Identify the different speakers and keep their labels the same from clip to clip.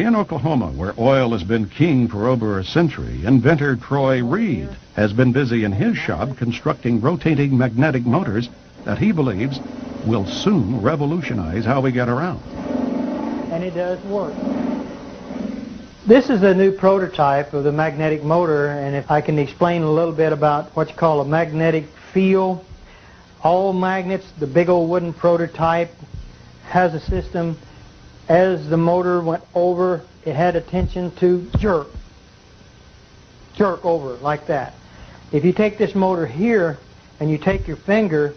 Speaker 1: In Oklahoma, where oil has been king for over a century, inventor Troy Reed has been busy in his shop constructing rotating magnetic motors that he believes will soon revolutionize how we get around.
Speaker 2: And it does work. This is a new prototype of the magnetic motor, and if I can explain a little bit about what you call a magnetic field. All magnets, the big old wooden prototype, has a system. As the motor went over, it had a tension to jerk over like that. If you take this motor here and you take your finger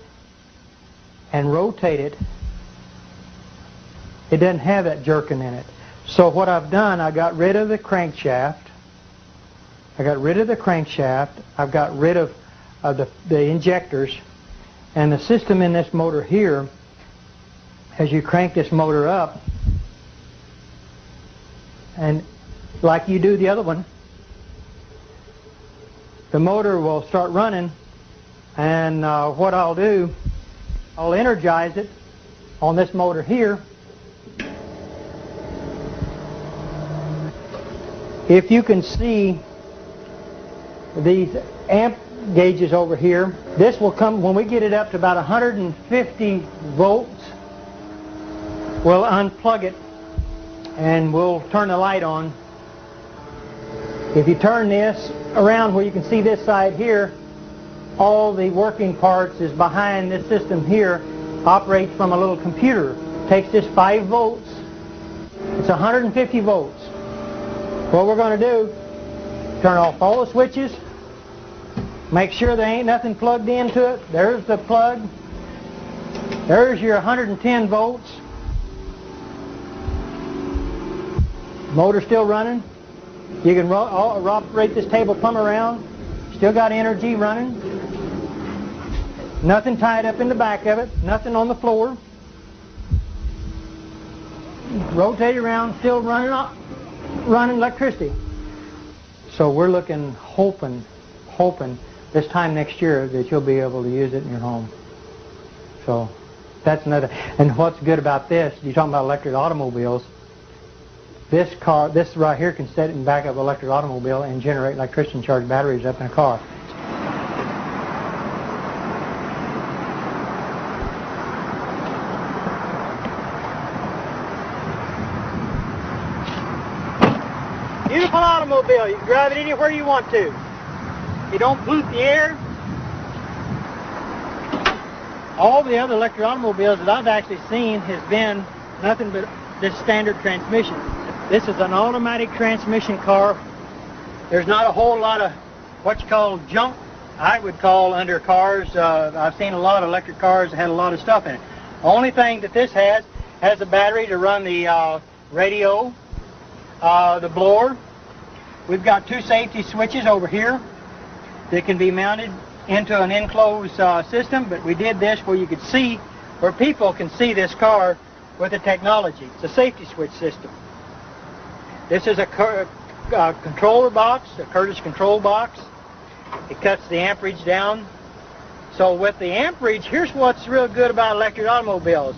Speaker 2: and rotate it, it doesn't have that jerking in it. So what I've done, I got rid of the crankshaft. I've got rid of the injectors, and the system in this motor here, as you crank this motor up, and like you do the other one, the motor will start running, and what I'll do, I'll energize it on this motor here. If you can see these amp gauges over here, this will come, when we get it up to about 150 volts, we'll unplug it and we'll turn the light on. If you turn this around where you can see this side here, all the working parts is behind this system here, operates from a little computer. Takes this 5 volts, it's 150 volts. What we're going to do, turn off all the switches, make sure there ain't nothing plugged into it. There's the plug. There's your 110 volts. Motor still running. You can operate this table plumb around. Still got energy running. Nothing tied up in the back of it. Nothing on the floor. Rotate around, still running electricity. So we're looking, hoping this time next year that you'll be able to use it in your home. So that's another. And what's good about this, you're talking about electric automobiles, this right here can set it in the back of an electric automobile and generate electricity and charge batteries up in a car. Beautiful automobile. You can drive it anywhere you want to. You don't pollute the air. All the other electric automobiles that I've actually seen has been nothing but this standard transmission. This is an automatic transmission car. There's not a whole lot of what you call junk, I would call, under cars. I've seen a lot of electric cars that had a lot of stuff in it. The only thing that this has a battery to run the radio, the blower. We've got 2 safety switches over here that can be mounted into an enclosed system, but we did this where you could see, where people can see this car with the technology. It's a safety switch system. This is a controller box, a Curtis control box. It cuts the amperage down. So with the amperage, here's what's real good about electric automobiles.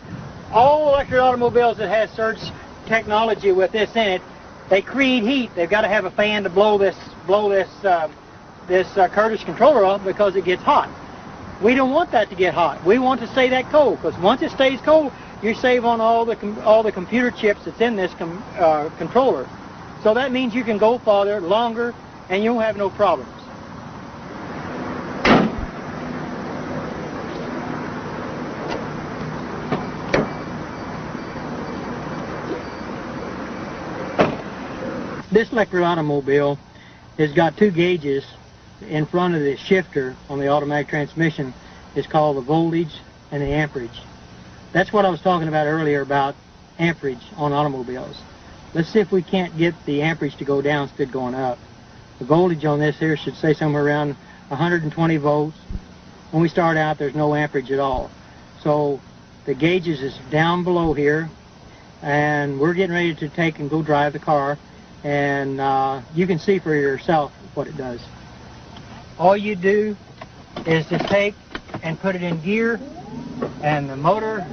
Speaker 2: All electric automobiles that has surge technology with this in it, they create heat. They've got to have a fan to blow this Curtis controller off because it gets hot. We don't want that to get hot. We want to stay that cold, because once it stays cold, you save on all the computer chips that's in this controller. So that means you can go farther, longer, and you won't have no problems. This electric automobile has got 2 gauges in front of the shifter on the automatic transmission. It's called the voltage and the amperage. That's what I was talking about earlier about amperage on automobiles. Let's see if we can't get the amperage to go down instead of going up. The voltage on this here should say somewhere around 120 volts. When we start out, there's no amperage at all. So the gauges is down below here, and we're getting ready to take and go drive the car, and you can see for yourself what it does. All you do is to take and put it in gear, and the motor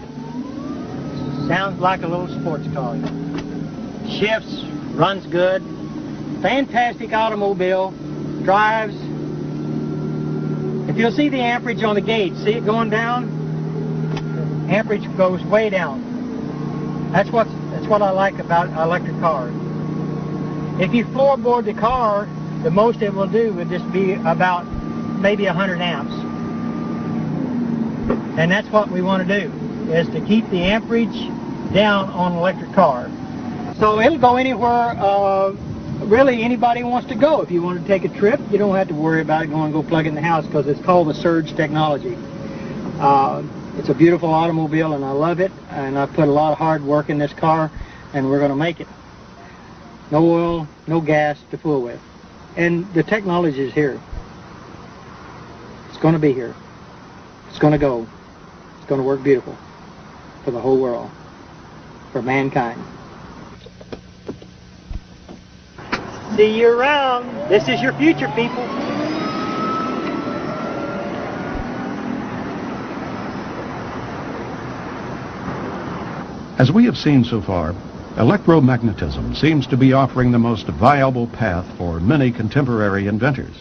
Speaker 2: sounds like a little sports car. Shifts runs good, fantastic automobile, drives. If you'll see the amperage on the gauge, see it going down? Amperage goes way down. That's what I like about electric cars. If you floorboard the car, the most it will do would just be about maybe 100 amps. And that's what we want to do, is to keep the amperage down on an electric car. So it'll go anywhere really anybody wants to go. If you want to take a trip, you don't have to worry about it going to go plug it in the house, because it's called the Surge technology. It's a beautiful automobile and I love it, and I put a lot of hard work in this car, and we're going to make it. No oil, no gas to fool with. And the technology is here. It's going to be here. It's going to go. It's going to work beautiful for the whole world, for mankind. See you around. This is your future, people.
Speaker 1: As we have seen so far, electromagnetism seems to be offering the most viable path for many contemporary inventors.